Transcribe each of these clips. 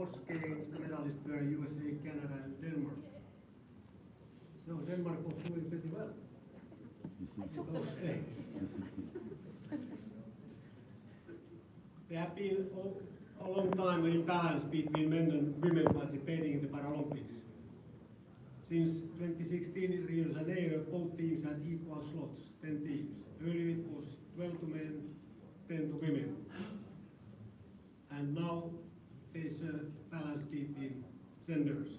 those games, the medalists were USA, Canada, and Denmark. So Denmark was doing pretty well in those days. There have been a long time an imbalance between men and women participating in the Paralympics. Since 2016 in Rio de Janeiro, both teams had equal slots, 10 teams. Earlier it was 12 to men, 10 to women. And now there's a balance between genders.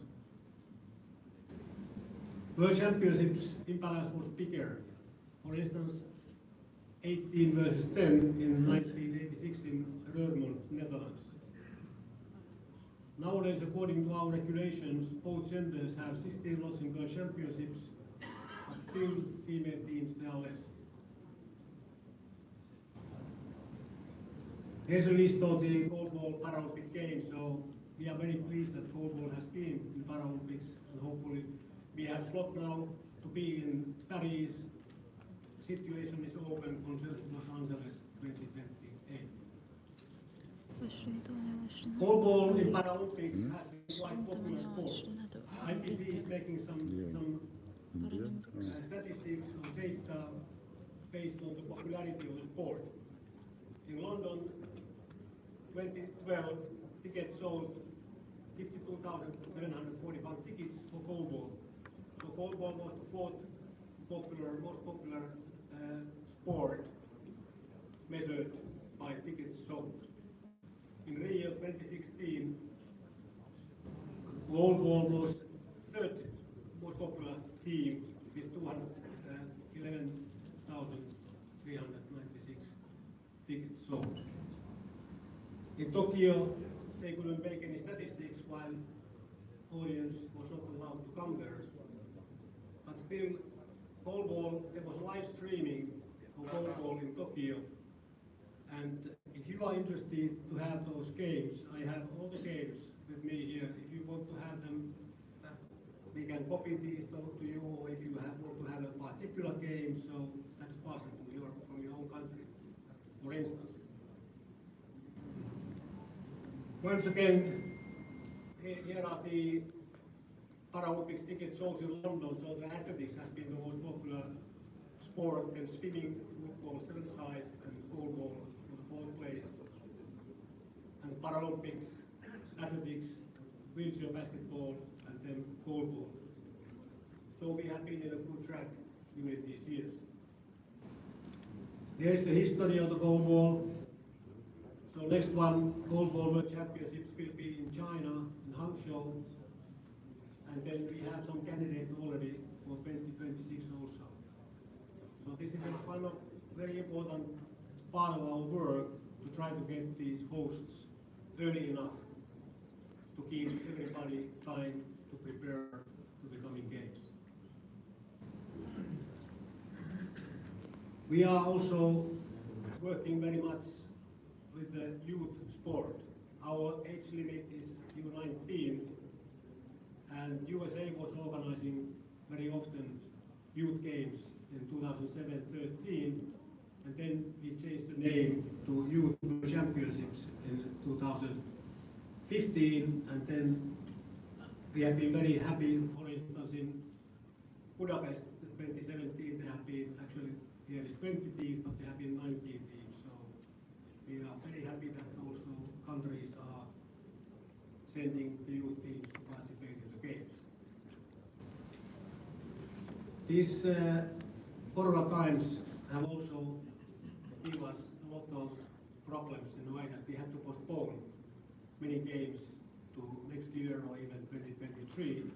World Championships imbalance was bigger. For instance, 18 versus 10 in 1986 in Roermond, Netherlands. Nowadays, according to our regulations, both genders have 16 lots in World Championships, but still female teams, they are less. Here's a list of the goalball Paralympic Games, so we are very pleased that goalball has been in Paralympics, and hopefully we have slot now to be in Paris. Situation is open concerning Los Angeles 2028. Goalball in Paralympics has been quite popular sport. IPC is making some statistics or data based on the popularity of the sport. In London, 2012, tickets sold 52,741 tickets for goalball. So goalball was the fourth most popular sport measured by tickets sold. In Rio 2016, goalball was third most popular team with 211,396 tickets sold. In Tokyo, they couldn't make any statistics while audience was not allowed to come there. But still, goalball, there was live streaming of goalball in Tokyo. And if you are interested to have those games, I have all the games with me here. If you want to have them, we can copy these to you, or if you want to have a particular game, so that's possible from your own country, for instance. Once again, here are the Paralympics ticket sold in London, so the athletics has been the most popular sport, and swimming, football, seven-side, and goalball for the fourth place. And Paralympics, athletics, wheelchair basketball, and then goalball. So we have been in a good track during these years. Here's the history of the goalball. So next one, goalball World Championships will be in China, in Hangzhou. And then we have some candidates already for 2026 also. So this is one of very important part of our work to try to get these hosts early enough to give everybody time to prepare to the coming games. We are also working very much with the youth sport. Our age limit is U19, and USA was organizing very often youth games in 2007-13, and then we changed the name to Youth Championships in 2015, and then we have been very happy, for instance, in Budapest 2017, there have been actually, here is 20 teams, but there have been 19 teams, so we are very happy that also countries are sending the youth teams to participate in the games. These Corona times have also given us a lot of problems in a way that we have to postpone many games to next year or even 2023.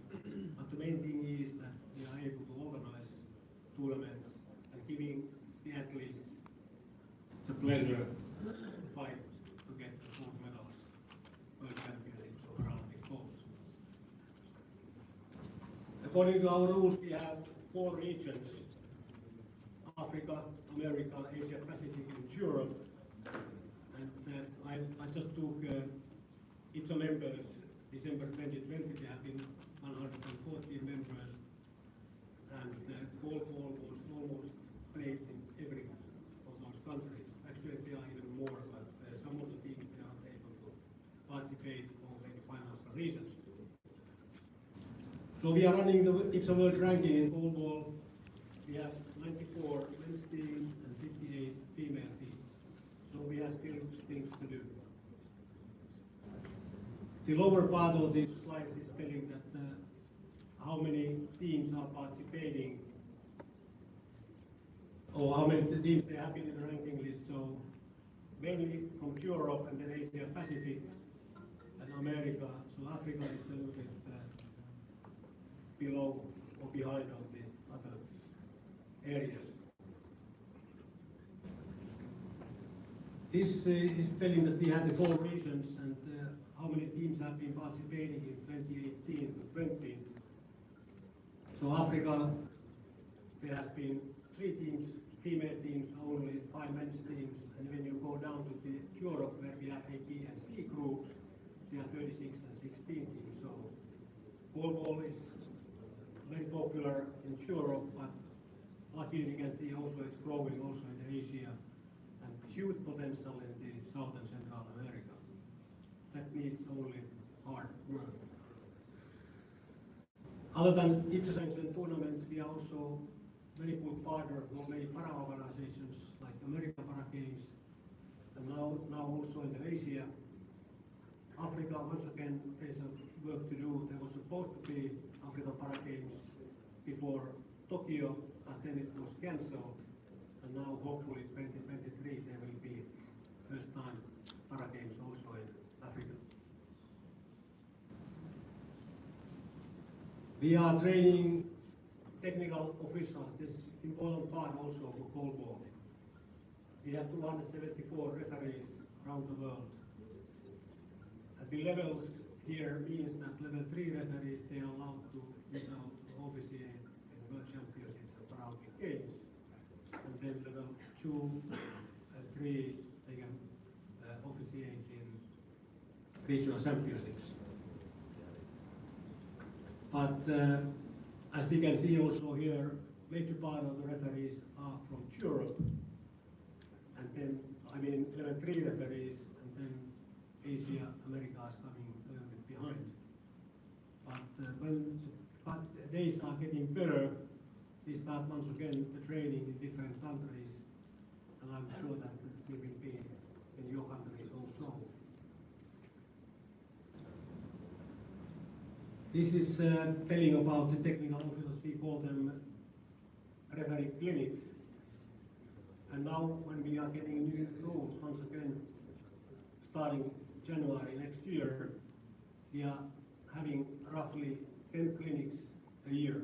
But the main thing is that we are able to organize tournaments and giving the athletes the pleasure to fight to get the gold medals, World Championships or Paralympic goals. According to our rules, we have 4 regions: Africa, America, Asia Pacific, and Europe. And I just took each members, December 2020, there have been 114 members, and goalball was almost played in every of those countries. Actually, there are even more, but some of the teams they are able to participate for maybe final reasons. So we are running the IPSA World Ranking in goalball. We have 94 men's team and 58 female team. So we have still things to do. The lower part of this slide is telling that how many teams are participating, or how many teams they have been in the ranking list. So mainly from Europe and then Asia Pacific and America. So Africa is a little bit below or behind of the other areas. This is telling that we had the 4 regions and how many teams have been participating in 2018 to 20. So Africa, there has been 3 teams, female teams only, 5 men's teams, and when you go down to the Europe where we have A, B and C groups, there are 36 and 16 teams. So goalball is very popular in Europe, but luckily you can see also it's growing also in Asia and huge potential in the South and Central America. That needs only hard work. Other than IPSA-sanctioned tournaments, we are also very good partner for many para-organizations like American Para Games, and now also in the Asia. Africa, once again, there's a work to do. There was supposed to be African Para Games before Tokyo, but then it was cancelled. And now, hopefully, 2023, there will be first time Para Games also in Africa. We are training technical officials. This is important part also for goalball. We have 274 referees around the world. And the levels here means that level 3 referees, they are allowed to officiate in World Championships and Paralympic Games. And then level 2 and 3, they can officiate in regional championships. But as we can see also here, major part of the referees are from Europe. And then, I mean, level 3 referees, and then Asia, America is coming a little bit behind. But when the days are getting better, we start once again the training in different countries, and I'm sure that we will be in your countries also. This is telling about the technical officers. We call them referee clinics. And now when we are getting new rules, once again, starting January next year, we are having roughly 10 clinics a year.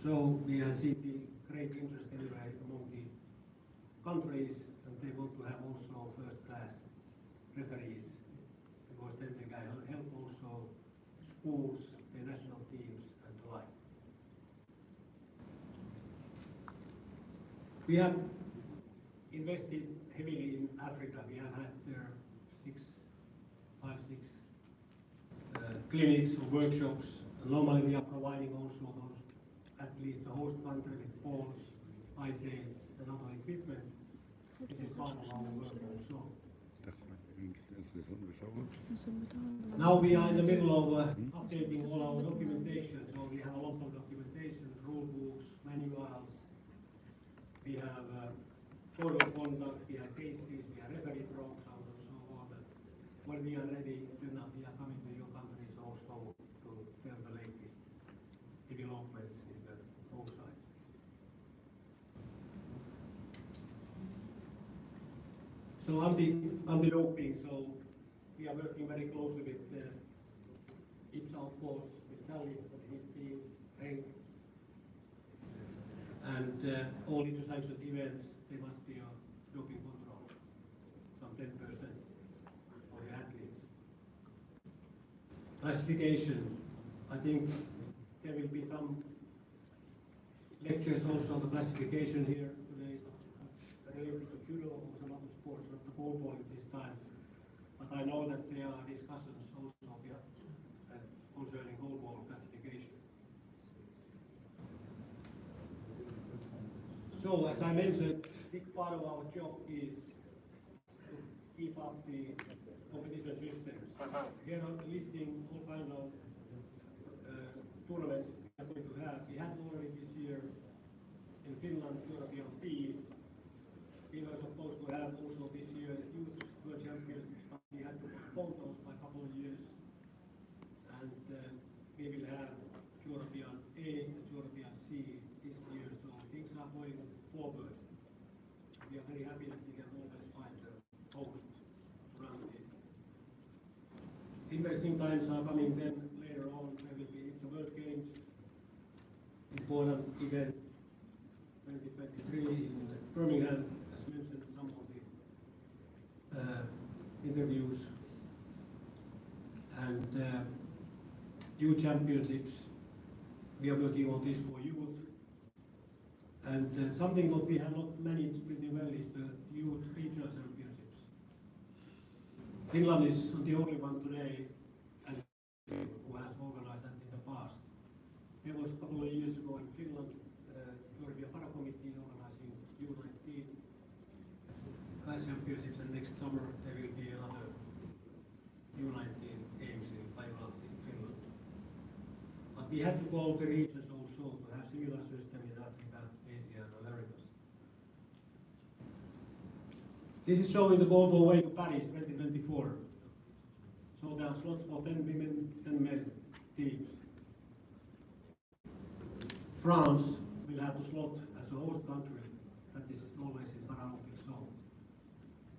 So we have seen the great interest anyway among the countries, and they want to have also first-class referees, because then they can help also schools, their national teams, and the like. We have invested heavily in Africa. We have had there 5, 6 clinics or workshops. And normally we are providing also those, at least the host country with balls, ice aids, and other equipment. This is part of our work also. Now we are in the middle of updating all our documentation. So we have a lot of documentation, rule books, manuals. We have code of conduct, we have cases, we have referee programs, and so on. When we are ready, then we are coming to your countries also to tell the latest developments in the both sides. So anti-doping, so we are working very closely with IPSA, of course, with Sally and his team, Hank. And all IPSA-sanctioned events, there must be a doping control, some 10% of the athletes. Classification, I think there will be some lectures also on the classification here today, related to judo or some other sports, not the goalball this time. But I know that there are discussions also concerning goalball classification. So, as I mentioned, a big part of our job is to keep up the competition competition systems. Here are listing all kind of tournaments we are going to have. We had already this year in Finland European P. We were supposed to have also this year Youth World Championships, but we had to postpone those by a couple of years. And we will have European A and European C this year, so things are going forward. We are very happy that we can always find a host to run this. Interesting times are coming then later on. There will be IPSA World Games, important event 2023 in Birmingham, as mentioned in some of the interviews. And youth championships, we are working on this for youth. And something that we have not managed pretty well is the youth regional championships. Finland is the only one today and who has organized that in the past. There was a couple of years ago in Finland, European Para Committee organizing U19 World Championships, and next summer there will be another U19 games in Finland. But we had to call the regions also to have similar system in Africa, Asia and Americas. This is showing the global way to Paris 2024. So there are slots for 10 women, 10 men teams. France will have the slot as a host country, that is always in Paralympic zone.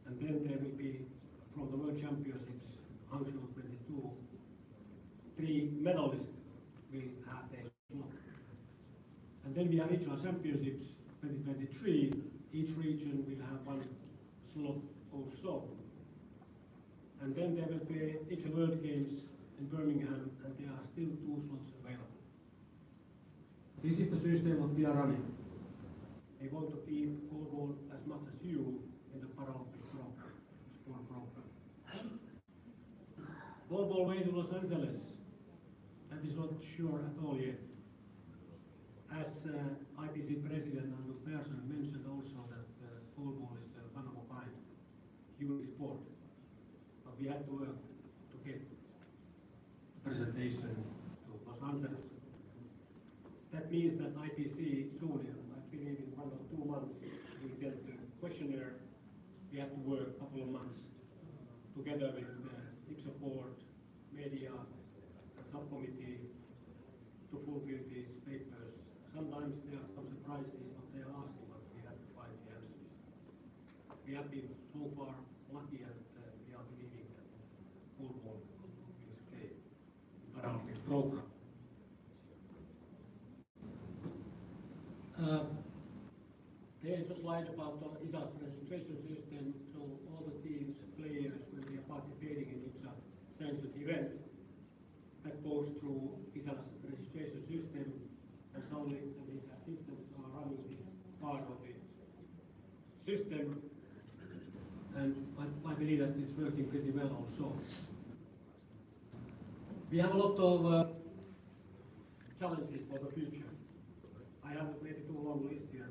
And then there will be, from the World Championships, Hangzhou 22, 3 medalists will have their slot. And then we have regional championships 2023, each region will have 1 slot also. And then there will be IPSA World Games in Birmingham, and there are still 2 slots available. This is the system that we are running. We want to keep goalball as much as you in the Paralympic program, sport program. Goalball way to Los Angeles, that is not sure at all yet. As IPC President Andrew Persson mentioned also that goalball is a one of a kind, unique sport. But we had to work to get the presentation to Los Angeles. That means that IPC soon, I believe in 1 or 2 months, we sent a questionnaire. We had to work a couple of months together with IPSA board, media, and subcommittee to fulfill these papers. Sometimes there are some surprises what they are asking, but we have to find the answers. We have been so far lucky, and we are believing that goalball will stay in the Paralympic program. There is a slide about the ISA's registration system, so all the teams, players, when they are participating in IPSA sanctioned events, that goes through ISA's registration system, and solely the ISA systems are running this part of the system, and I believe that it's working pretty well also. We have a lot of challenges for the future. I have maybe too long list here,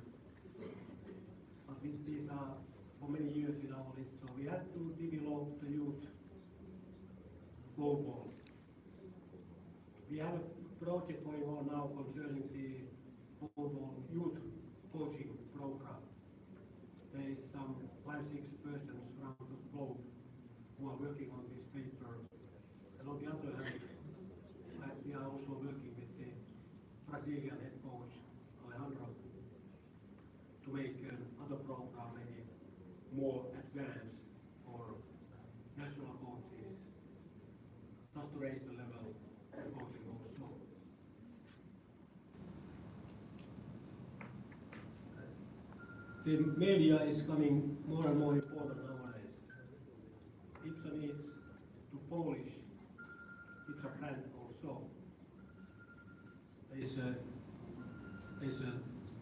but these are for many years in our list. So we had to develop the youth goalball. We have a project going on now concerning the goalball youth coaching program. There is some 5-6 persons around the globe who are working on this paper. And on the other hand, we are also working with the Brazilian head coach to make another program maybe more advanced for national coaches, just to raise the level of coaching also. The media is coming more and more important nowadays. IPSA needs to polish IPSA brand also. There's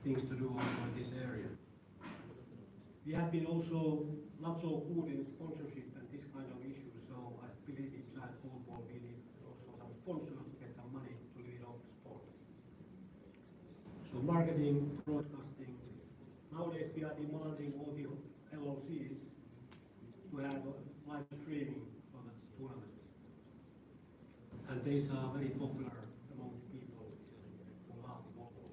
things to do also in this area. We have been also not so good in sponsorship and this kind of issues, so I believe inside goalball we need also some sponsors to get some money to lead off the sport. So marketing, broadcasting. Nowadays we are demanding all the LOCs to have live streaming for the these are very popular among the people who love volleyball.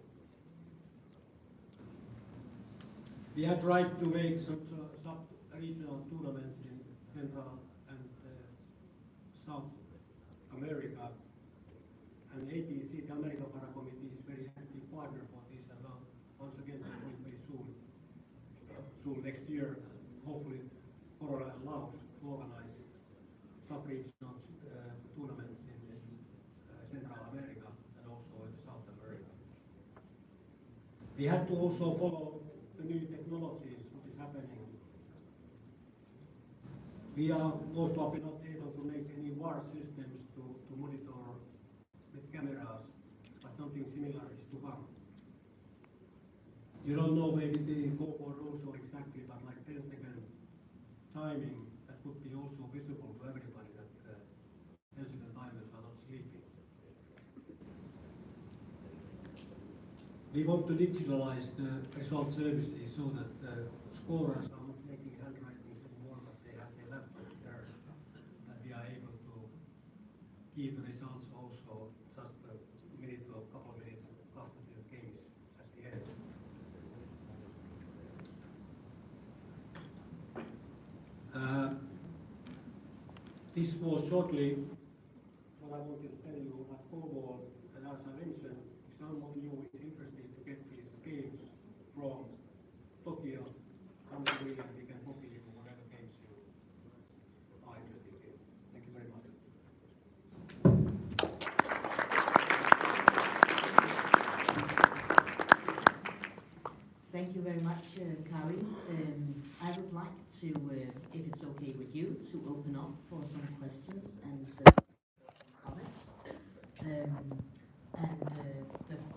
We have tried to make some sub-regional tournaments in Central and South America, and APC, the American Para Committee, is very active partner for this, and now once again they will very soon next year, hopefully Corona allows to organize sub-regional tournaments in Central America and also in South America. We have to also follow the new technologies, what is happening. We are most probably not able to make any VAR systems to monitor with cameras, but something similar is to come. You don't know maybe the GoPro rules so exactly, but like 10-second timing, that would be also visible to everybody that 10-second timers are not sleeping. We want to digitalize the result services so that scorers are not making handwritings anymore, but they have their laptops there, and we are able to give the results also just a minute or a couple of minutes after the game is at the end. This was shortly what I wanted to tell you about Cornwall, and as I mentioned, if someone of you is interested to get these games from Tokyo, come to me and we can copy you whatever games you are interested in. Thank you very much. Thank you very much, Kari. I would like to, if it's okay with you, to open up for some questions and some comments. And